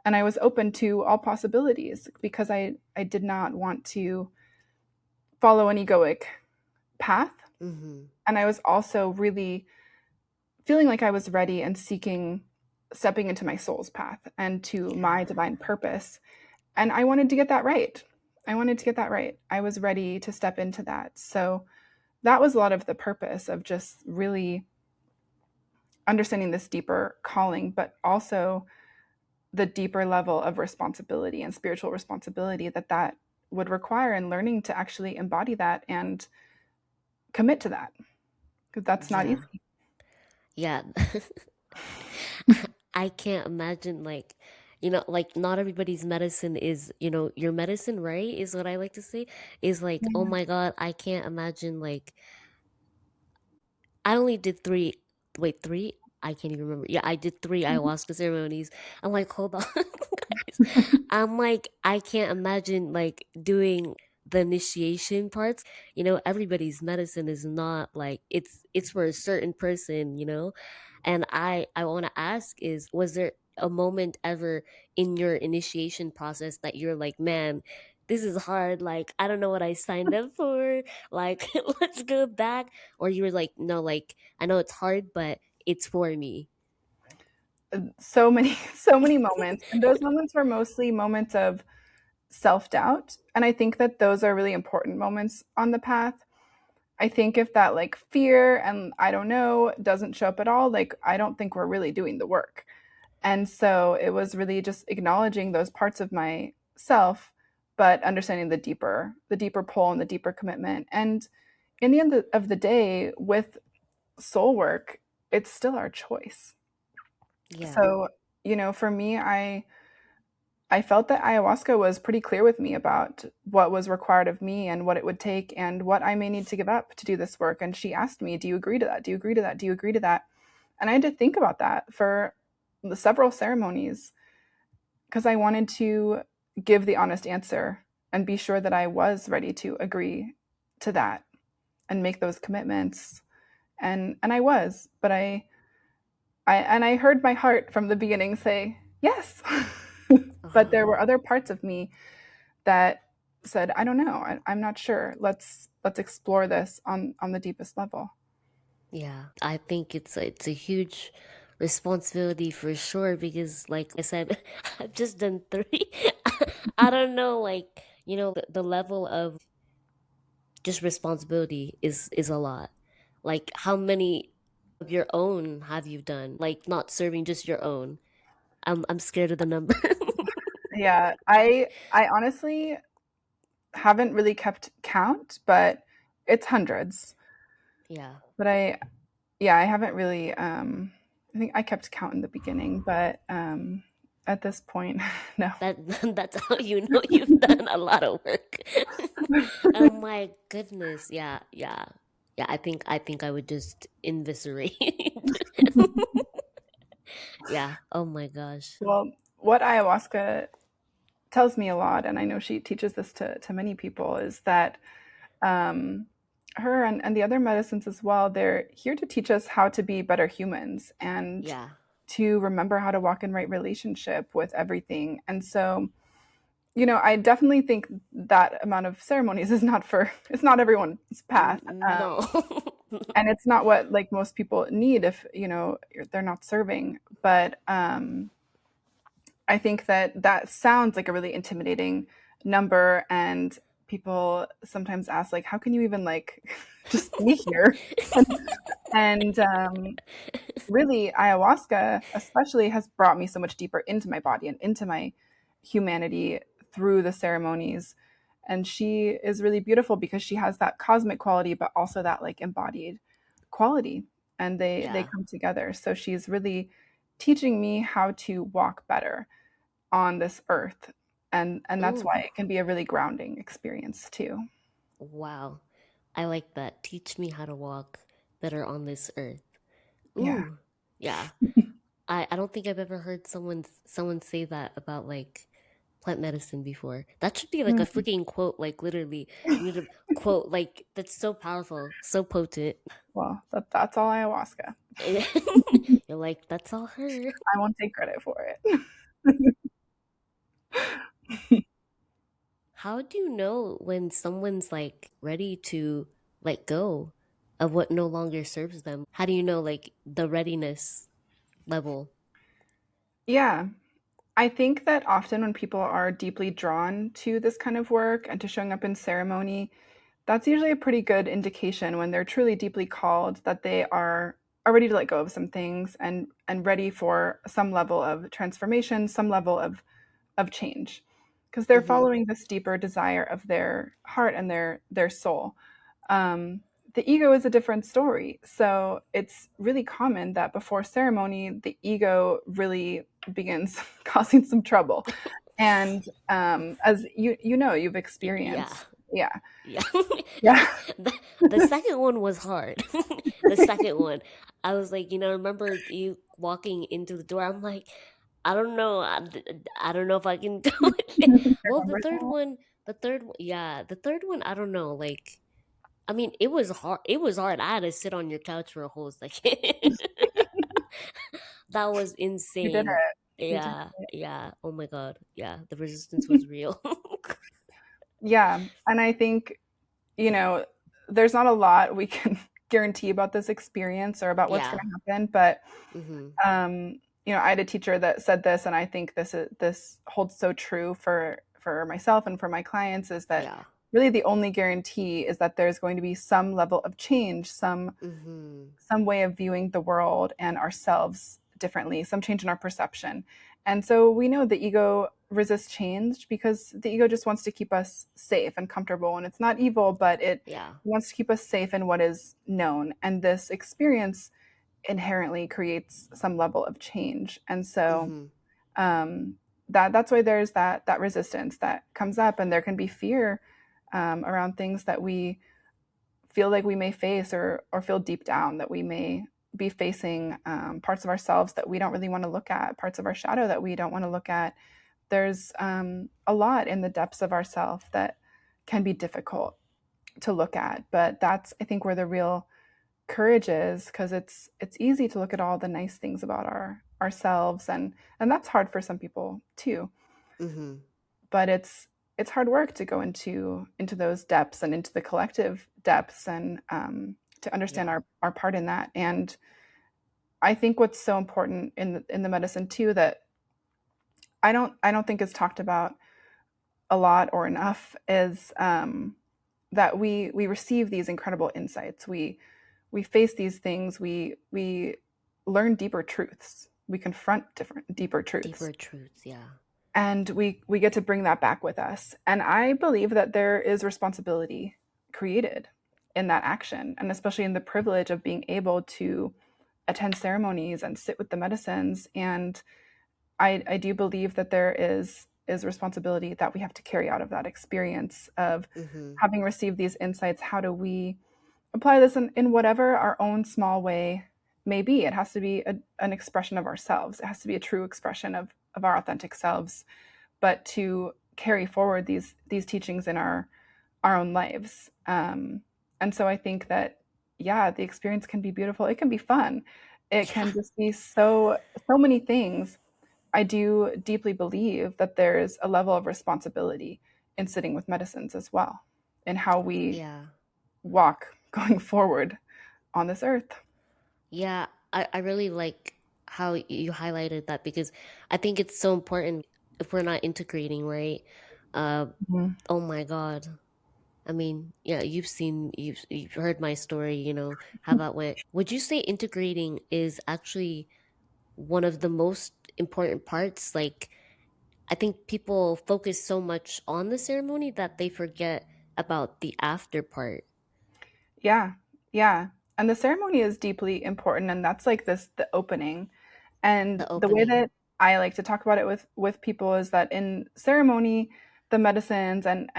S2: And I was open to all possibilities, because I did not want to follow an egoic path.
S1: mm-hmm.
S2: And I was also really feeling like I was ready and seeking, stepping into my soul's path and to my
S1: Yeah.
S2: divine purpose. And I wanted to get that right. I wanted to get that right. I was ready to step into that. So that was a lot of the purpose of just really understanding this deeper calling, but also the deeper level of responsibility and spiritual responsibility that would require, and learning to actually embody that and commit to that, because that's not
S1: Yeah.
S2: easy.
S1: Yeah. I can't imagine like like not everybody's medicine is, your medicine, right? Is what I like to say. Is like, oh
S2: Yeah.
S1: my God, I can't imagine like I only did three. Wait, three? I can't even remember. Yeah, I did three ayahuasca ceremonies. I'm like, hold on, guys. I'm like, I can't imagine like doing the initiation parts. Everybody's medicine is not like it's for a certain person. And I want to ask is, was there a moment ever in your initiation process that you're like, man, this is hard. Like, I don't know what I signed up for. Like, let's go back. Or you were like, no, like, I know it's hard, but it's for me.
S2: So many so many moments, and those moments were mostly moments of self-doubt, and I think that those are really important moments on the path. I think if that, like, fear and I don't know doesn't show up at all, like, I don't think we're really doing the work. And so it was really just acknowledging those parts of myself, but understanding the deeper pull and the deeper commitment. And in the end of the day, with soul work, it's still our choice.
S1: Yeah.
S2: So, for me, I felt that ayahuasca was pretty clear with me about what was required of me and what it would take and what I may need to give up to do this work. And she asked me, do you agree to that? Do you agree to that? Do you agree to that? And I had to think about that for the several ceremonies, because I wanted to give the honest answer and be sure that I was ready to agree to that and make those commitments. And I was, but I heard my heart from the beginning say yes. But there were
S1: Oh,
S2: other parts of me that said, I don't know, I'm not sure. Let's explore this on the deepest level.
S1: yeah. I think it's a huge responsibility for sure because, like I said, I've just done three. I don't know, like the level of just responsibility is a lot. Like, how many of your own have you done? Like, not serving, just your own. I'm scared of the number.
S2: Yeah, I honestly haven't really kept count, but it's hundreds.
S1: Yeah.
S2: But yeah, I haven't really. I think I kept count in the beginning, but at this point, no.
S1: That that's how you know you've done a lot of work. Oh my goodness. Yeah, yeah. Yeah, I think I would just eviscerate. Yeah. Oh my gosh.
S2: Well, what ayahuasca tells me a lot, and I know she teaches this to many people, is that um, her and the other medicines as well, they're here to teach us how to be better humans and
S1: Yeah.
S2: to remember how to walk in right relationship with everything. And so, I definitely think that amount of ceremonies is not for, it's not everyone's path.
S1: No.
S2: And it's not what like most people need if, they're not serving. But I think that that sounds like a really intimidating number, and people sometimes ask like, how can you even like just be here? And really, ayahuasca especially has brought me so much deeper into my body and into my humanity through the ceremonies. And she is really beautiful because she has that cosmic quality, but also that like embodied quality, and they
S1: Yeah.
S2: come together. So she's really teaching me how to walk better on this earth, and that's
S1: Ooh.
S2: why it can be a really grounding experience too.
S1: Wow. I like that. Teach me how to walk better on this earth.
S2: Yeah.
S1: Ooh. Yeah. I don't think I've ever heard someone say that about like plant medicine before. That should be like a
S2: Mm.
S1: freaking quote, like literally. You need to quote like that's so powerful, so potent.
S2: Well, that's all ayahuasca.
S1: You're like, that's all her.
S2: I won't take credit for it.
S1: How do you know when someone's like ready to let go of what no longer serves them? How do you know like the readiness level?
S2: Yeah. I think that often when people are deeply drawn to this kind of work and to showing up in ceremony, that's usually a pretty good indication when they're truly deeply called that they are ready to let go of some things and ready for some level of transformation, some level of change, because they're
S1: Mm-hmm.
S2: following this deeper desire of their heart and their soul. The ego is a different story. So it's really common that before ceremony, the ego really begins causing some trouble. And as you've
S1: Yeah.
S2: experienced, yeah,
S1: Yeah.
S2: yeah,
S1: the, the second one was hard. The second one, I was like, remember you walking into the door? I'm like, I don't know. I don't know if I can go. Well,
S2: remember that?
S1: yeah, the third one, I don't know. Like, I mean, it was hard. It was hard. I had to sit on your couch for a whole second. That was
S2: You did
S1: insane.
S2: it. You did
S1: Yeah,
S2: it.
S1: yeah. Oh my God. Yeah, the resistance was real.
S2: Yeah, and I think you know there's not a lot we can guarantee about this experience or about what's going
S1: Yeah.
S2: to happen, but
S1: Mm-hmm.
S2: I had a teacher that said this, and I think this holds so true for myself and for my clients, is that
S1: Yeah.
S2: really the only guarantee is that there's going to be some level of change,
S1: Mm-hmm.
S2: some way of viewing the world and ourselves differently, some change in our perception. And so we know the ego resists change because the ego just wants to keep us safe and comfortable. And it's not evil, but it
S1: Yeah.
S2: wants to keep us safe in what is known. And this experience inherently creates some level of change. And so
S1: Mm-hmm.
S2: um, that's why there's that resistance that comes up, and there can be fear around things that we feel like we may face, or feel deep down that we may be facing, parts of ourselves that we don't really want to look at, parts of our shadow that we don't want to look at. There's a lot in the depths of ourself that can be difficult to look at, but that's I think where the real courage is, because it's easy to look at all the nice things about ourselves, and that's hard for some people too,
S1: Mm-hmm.
S2: but it's hard work to go into those depths and into the collective depths, and to understand
S1: Yeah.
S2: our part in that. And I think what's so important in the medicine too, that I don't think is talked about a lot or enough, is that we receive these incredible insights. We face these things. We learn deeper truths. We confront different deeper truths,
S1: Deeper truths. Yeah.
S2: and we get to bring that back with us. And I believe that there is responsibility created in that action, and especially in the privilege of being able to attend ceremonies and sit with the medicines. And I do believe that there is responsibility that we have to carry out of that experience of
S1: Mm-hmm.
S2: having received these insights. How do we apply this in whatever our own small way may be. It has to be an expression of ourselves. It has to be a true expression of our authentic selves, but to carry forward these teachings in our own lives. And so I think that, yeah, the experience can be beautiful. It can be fun. It
S1: Yeah.
S2: can just be so many things. I do deeply believe that there's a level of responsibility in sitting with medicines as well, in how we
S1: Yeah.
S2: walk going forward on this earth.
S1: Yeah, I really like how you highlighted that because I think it's so important if we're not integrating, right? Uh,
S2: Mhm.
S1: oh my God. I mean, yeah, you've heard my story, how that went. Would you say integrating is actually one of the most important parts? Like, I think people focus so much on the ceremony that they forget about the after part,
S2: Yeah, yeah. And the ceremony is deeply important, and that's like the opening. And
S1: the
S2: the way
S1: opening.
S2: that I like to talk about it with people is that in ceremony, the medicines and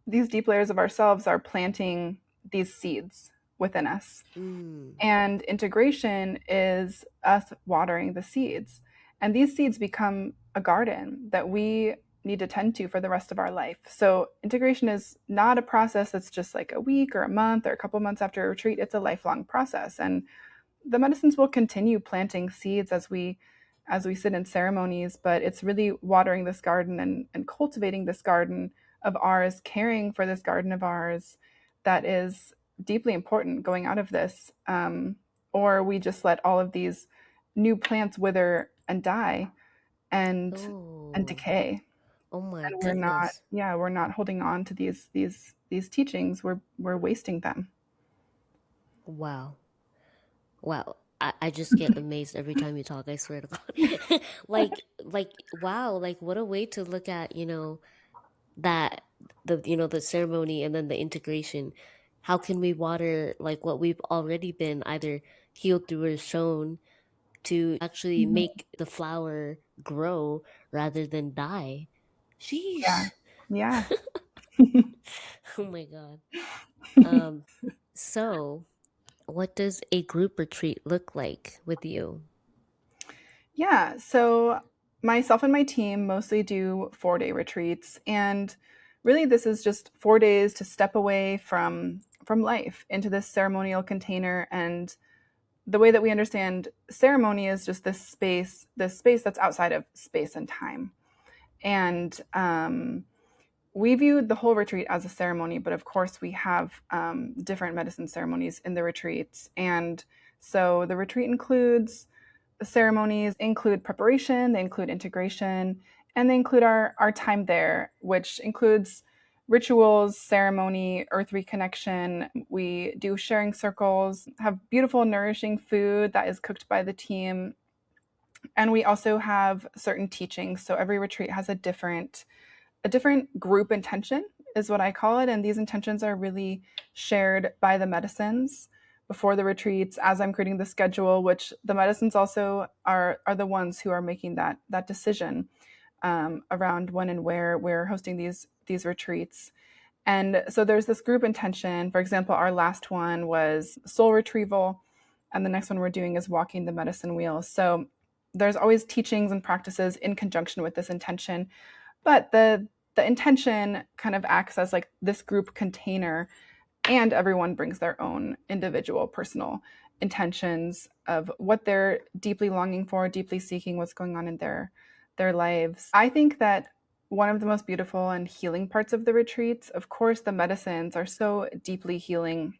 S2: these deep layers of ourselves are planting these seeds within us.
S1: Mm.
S2: And integration is us watering the seeds. And these seeds become a garden that we need to tend to for the rest of our life. So integration is not a process that's just like a week or a month or a couple months after a retreat. It's a lifelong process. And the medicines will continue planting seeds as we sit in ceremonies, but it's really watering this garden and cultivating this garden of ours, caring for this garden of ours that is deeply important going out of this. Or we just let all of these new plants wither and die and
S1: Oh,
S2: decay.
S1: oh my
S2: And
S1: goodness.
S2: we're not holding on to these teachings. We're wasting them.
S1: Wow. Wow. I just get amazed every time you talk, I swear to God. Wow, like what a way to look at, that the ceremony and then the integration. How can we water like what we've already been either healed through or shown to actually
S2: Mhm.
S1: make the flower grow rather than die?
S2: Yeah.
S1: Sheesh.
S2: Yeah.
S1: Oh my God. Um, so what does a group retreat look like with you?
S2: Yeah. So myself and my team mostly do 4-day retreats. And really this is just 4 days to step away from life into this ceremonial container. And the way that we understand ceremony is just this space that's outside of space and time. And we view the whole retreat as a ceremony, but of course we have different medicine ceremonies in the retreats. And so the retreat includes the ceremonies, include preparation, they include integration, and they include our time there, which includes rituals, ceremony, earth reconnection. We do sharing circles, have beautiful, nourishing food that is cooked by the team. And we also have certain teachings. So every retreat has a different group intention is what I call it. And these intentions are really shared by the medicines before the retreats as I'm creating the schedule, which the medicines also are the ones who are making that decision around when and where we're hosting these retreats. And so there's this group intention. For example, our last one was soul retrieval, and the next one we're doing is walking the medicine wheel. So there's always teachings and practices in conjunction with this intention, but the intention kind of acts as like this group container, and everyone brings their own individual personal intentions of what they're deeply longing for, deeply seeking, what's going on in their lives. I think that one of the most beautiful and healing parts of the retreats, of course, the medicines are so deeply healing.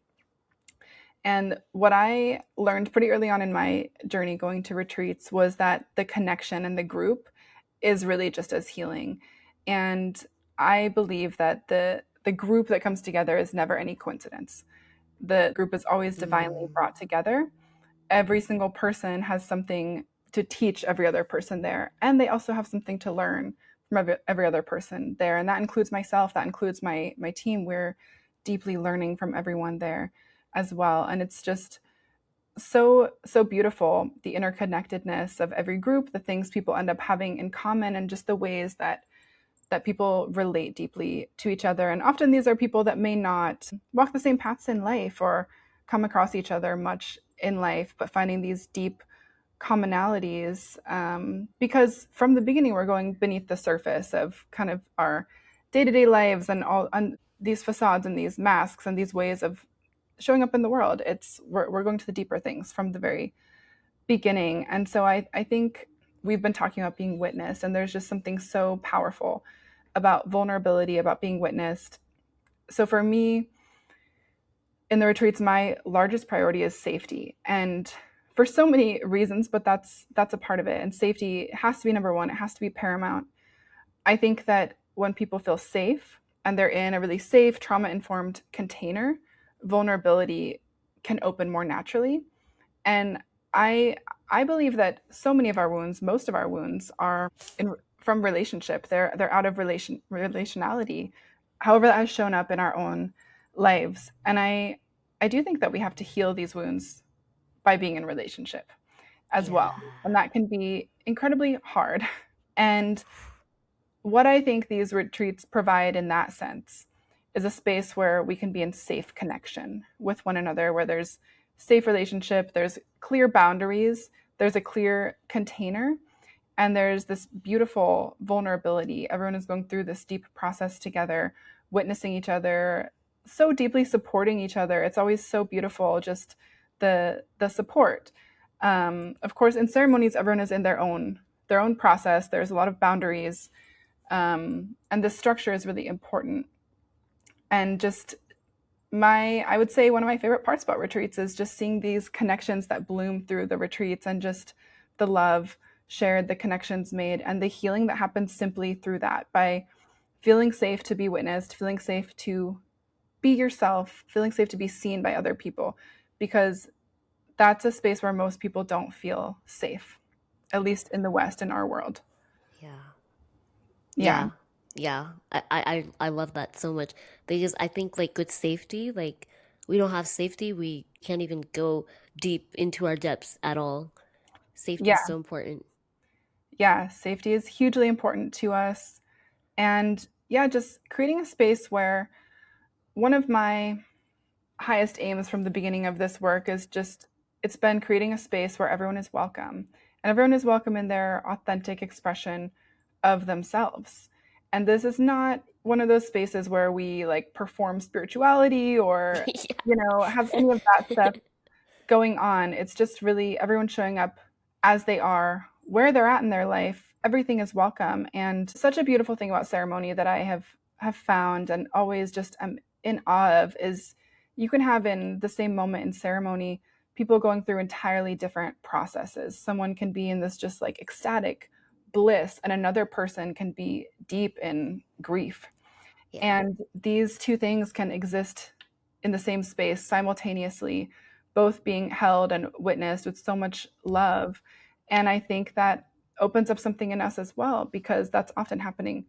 S2: And what I learned pretty early on in my journey going to retreats was that the connection and the group is really just as healing. And I believe that the group that comes together is never any coincidence. The group is always divinely
S1: Mm,
S2: brought together. Every single person has something to teach every other person there, and they also have something to learn from every other person there, and that includes myself, that includes my team. We're deeply learning from everyone there as well, and it's just so beautiful, the interconnectedness of every group, the things people end up having in common, and just the ways that people relate deeply to each other. And often these are people that may not walk the same paths in life or come across each other much in life, but finding these deep commonalities, because from the beginning we're going beneath the surface of kind of our day-to-day lives and all and these facades and these masks and these ways of showing up in the world. We're going to the deeper things from the very beginning. And so I think we've been talking about being witnessed, and there's just something so powerful about vulnerability, about being witnessed. So for me, in the retreats, my largest priority is safety. And for so many reasons, but that's a part of it. And safety has to be number one. It has to be paramount. I think that when people feel safe and they're in a really safe, trauma-informed container, vulnerability can open more naturally. And I believe that so many of our wounds, most of our wounds, are from relationship. They're out of relationality, however that has shown up in our own lives. And I do think that we have to heal these wounds by being in relationship as
S1: Yeah.
S2: well, and that can be incredibly hard. And what I think these retreats provide in that sense is a space where we can be in safe connection with one another, where there's safe relationship, there's clear boundaries, there's a clear container, and there's this beautiful vulnerability. Everyone is going through this deep process together, witnessing each other, so deeply supporting each other. It's always so beautiful, just the support. Of course, in ceremonies, everyone is in their own process. There's a lot of boundaries, and the structure is really important. And just I would say one of my favorite parts about retreats is just seeing these connections that bloom through the retreats, and just the love shared, the connections made, and the healing that happens simply through that, by feeling safe to be witnessed, feeling safe to be yourself, feeling safe to be seen by other people, because that's a space where most people don't feel safe, at least in the West, in our world.
S1: Yeah.
S2: Yeah.
S1: Yeah. Yeah. I love that so much, because I think like with safety, like we don't have safety, we can't even go deep into our depths at all. Safety is
S2: Yeah.
S1: so important.
S2: Yeah. Safety is hugely important to us. And yeah, just creating a space where one of my highest aims from the beginning of this work is just it's been creating a space where everyone is welcome, and everyone is welcome in their authentic expression of themselves. And this is not one of those spaces where we like perform spirituality or have any of that stuff going on. It's just really everyone showing up as they are, where they're at in their life. Everything is welcome. And such a beautiful thing about ceremony that I have found and always just am in awe of is you can have in the same moment in ceremony people going through entirely different processes. Someone can be in this just like ecstatic bliss, and another person can be deep in grief.
S1: Yeah.
S2: And these two things can exist in the same space simultaneously, both being held and witnessed with so much love. And I think that opens up something in us as well, because that's often happening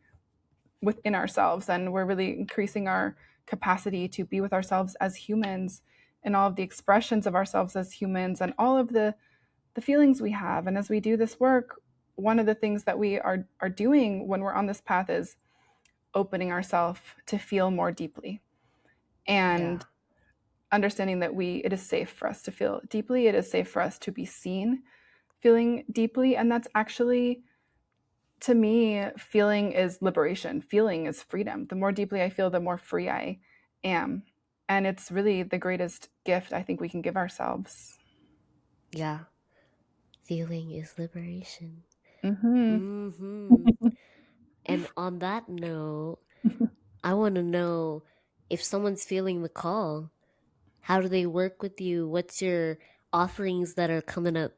S2: within ourselves. And we're really increasing our capacity to be with ourselves as humans, and all of the expressions of ourselves as humans, and all of the feelings we have. And as we do this work, one of the things that we are doing when we're on this path is opening ourselves to feel more deeply,
S1: Yeah.
S2: and understanding that it is safe for us to feel deeply. It is safe for us to be seen feeling deeply. And that's actually, to me, feeling is liberation. Feeling is freedom. The more deeply I feel, the more free I am. And it's really the greatest gift I think we can give ourselves.
S1: Yeah. Feeling is liberation.
S2: Mm-hmm.
S1: Mm-hmm. And on that note, I want to know, if someone's feeling the call, how do they work with you? What's your offerings that are coming up?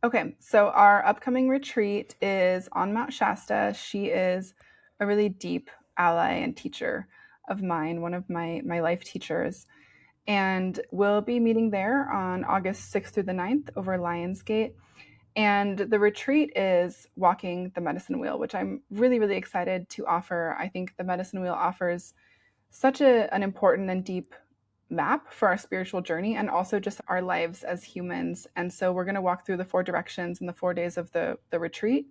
S2: Okay, so our upcoming retreat is on Mount Shasta. She is a really deep ally and teacher of mine, one of my life teachers. And we'll be meeting there on August 6th through the 9th over Lionsgate. And the retreat is walking the medicine wheel, which I'm really, really excited to offer. I think the medicine wheel offers such an important and deep map for our spiritual journey, and also just our lives as humans. And so we're going to walk through the 4 directions in the 4 days of the retreat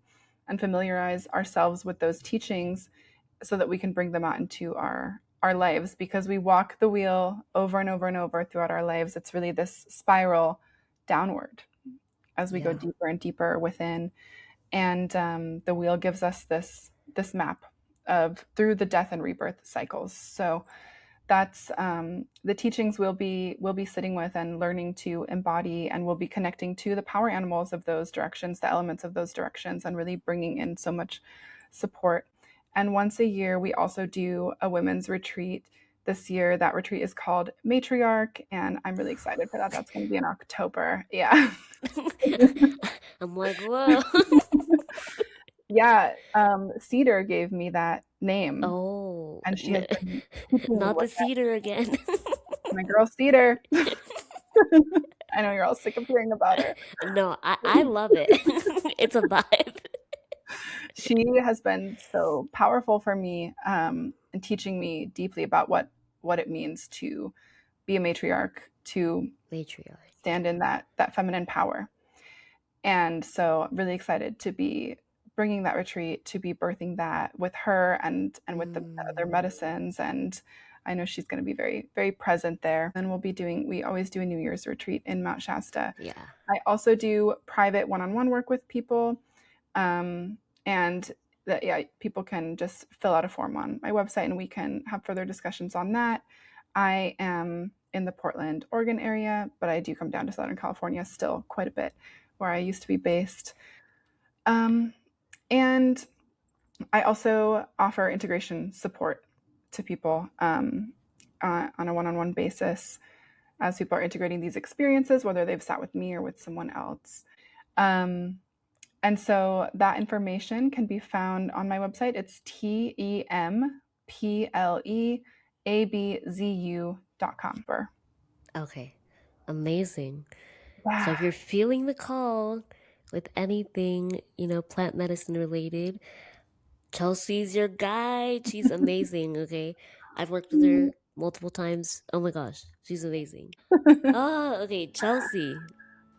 S2: and familiarize ourselves with those teachings so that we can bring them out into our lives, because we walk the wheel over and over and over throughout our lives. It's really this spiral downward as we go
S1: Yeah.
S2: deeper and deeper within. And the wheel gives us this map of through the death and rebirth cycles. So that's the teachings we'll be sitting with and learning to embody, and we'll be connecting to the power animals of those directions, the elements of those directions, and really bringing in so much support. And once a year, we also do a women's retreat. This year, that retreat is called Matriarch, and I'm really excited for that. That's going to be in October. Yeah.
S1: I'm like, whoa.
S2: Yeah. Cedar gave me that name,
S1: Oh,
S2: and she has been teaching me
S1: not the
S2: with that.
S1: cedar again.
S2: My girl Cedar. I know you're all sick of hearing about her.
S1: No, I love it. It's a vibe.
S2: She has been so powerful for me, and teaching me deeply about what it means to be a matriarch, to
S1: Matriarch.
S2: stand in that feminine power. And so I'm really excited to be bringing that retreat, to be birthing that with her and with the other medicines. And I know she's going to be very, very present there. And we always do a New Year's retreat in Mount Shasta.
S1: Yeah.
S2: I also do private one-on-one work with people. And that, yeah, people can just fill out a form on my website and we can have further discussions on that. I am in the Portland, Oregon area, but I do come down to Southern California still quite a bit, where I used to be based. And I also offer integration support to people on a one-on-one basis as people are integrating these experiences, whether they've sat with me or with someone else. And so that information can be found on my website. It's TEMPLEABZU.com.
S1: Okay. Amazing.
S2: Yeah.
S1: So if you're feeling the call with anything, plant medicine related, Chelsea's your guide. She's amazing, okay? I've worked with her multiple times. Oh my gosh, she's amazing. Oh, okay, Chelsea.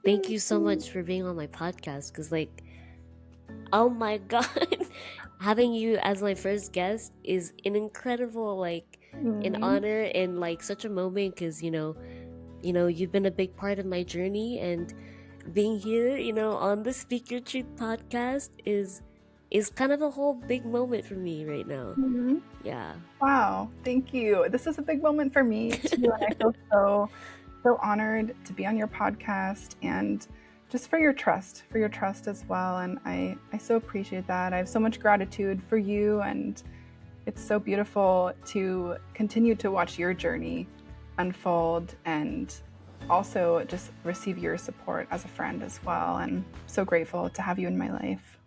S1: Thank you so much for being on my podcast, because oh my god, having you as my first guest is an incredible an honor and such a moment, because you've been a big part of my journey, and being here on the Speak Your Truth podcast is kind of a whole big moment for me right now. Yeah.
S2: Wow, thank you. This is a big moment for me too, and I feel so honored to be on your podcast, and just for your trust as well. And I so appreciate that. I have so much gratitude for you, and it's so beautiful to continue to watch your journey unfold, and also just receive your support as a friend as well. And I'm so grateful to have you in my life.